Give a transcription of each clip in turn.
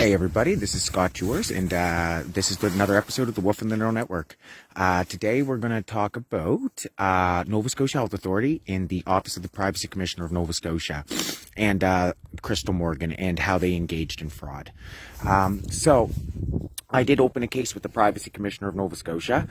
Hey everybody, this is Scott Jewers, and this is another episode of the Wolf and the Neural Network. Today we're going to talk about Nova Scotia Health Authority in the Office of the Privacy Commissioner of Nova Scotia and Crystal Morgan and how they engaged in fraud. So I did open a case with the Privacy Commissioner of Nova Scotia,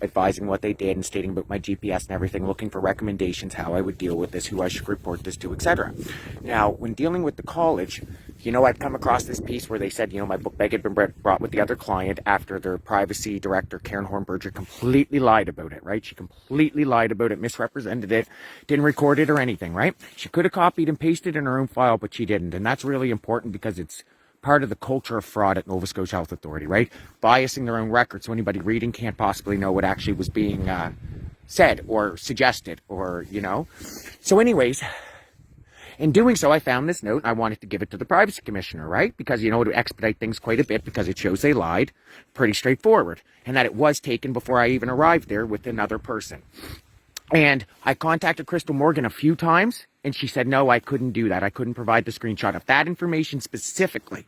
advising what they did and stating about my GPS and everything, looking for recommendations, how I would deal with this, who I should report this to, etc. Now, when dealing with the college, I'd come across this piece where they said, my book bag had been brought with the other client after their privacy director, Karen Hornberger, completely lied about it, right? She completely lied about it, misrepresented it, didn't record it or anything, right? She could have copied and pasted in her own file, but she didn't. And that's really important because it's part of the culture of fraud at Nova Scotia Health Authority, right? Biasing their own records so anybody reading can't possibly know what actually was being said or suggested or, So anyways, in doing so, I found this note. I wanted to give it to the Privacy Commissioner, right? Because, it would expedite things quite a bit because it shows they lied. Pretty straightforward. And that it was taken before I even arrived there with another person. And I contacted Crystal Morgan a few times, and she said, no, I couldn't do that. I couldn't provide the screenshot of that information specifically,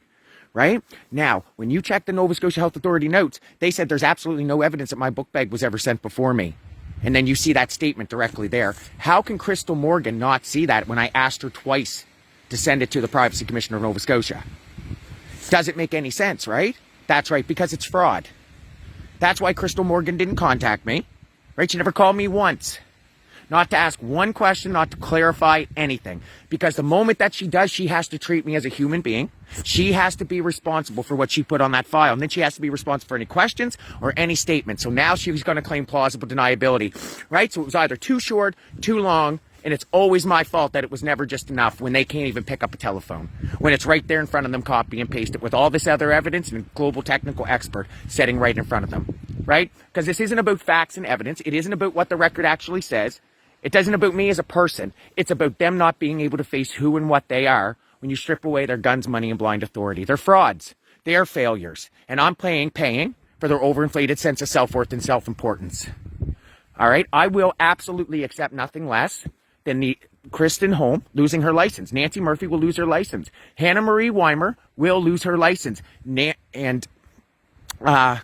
right? Now, when you check the Nova Scotia Health Authority notes, they said there's absolutely no evidence that my book bag was ever sent before me. And then you see that statement directly there. How can Crystal Morgan not see that when I asked her twice to send it to the Privacy Commissioner of Nova Scotia? Doesn't make any sense, right? That's right, because it's fraud. That's why Crystal Morgan didn't contact me, right? She never called me once. Not to ask one question, not to clarify anything. Because the moment that she does, she has to treat me as a human being. She has to be responsible for what she put on that file. And then she has to be responsible for any questions or any statements. So now she's going to claim plausible deniability, right? So it was either too short, too long, and it's always my fault that it was never just enough when they can't even pick up a telephone. When it's right there in front of them, copy and paste it with all this other evidence and a global technical expert sitting right in front of them, right? Because this isn't about facts and evidence. It isn't about what the record actually says. It isn't about me as a person. It's about them not being able to face who and what they are when you strip away their guns, money, and blind authority. They're frauds. They are failures. And I'm paying for their overinflated sense of self-worth and self-importance. All right? I will absolutely accept nothing less than the Kristen Holm losing her license. Nancy Murphy will lose her license. Hannah Marie Weimer will lose her license.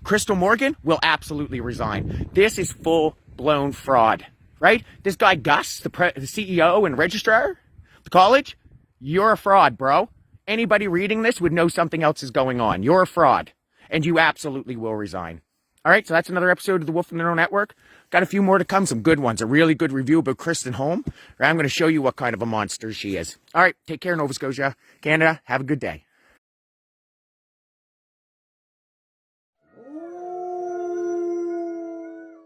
Crystal Morgan will absolutely resign. This is full-blown fraud. Right? This guy, Gus, the CEO and registrar, the college, you're a fraud, bro. Anybody reading this would know something else is going on. You're a fraud. And you absolutely will resign. All right, so that's another episode of the Wolf and the Neural Network. Got a few more to come, some good ones. A really good review about Kristen Holm. I'm going to show you what kind of a monster she is. All right, take care, Nova Scotia, Canada. Have a good day.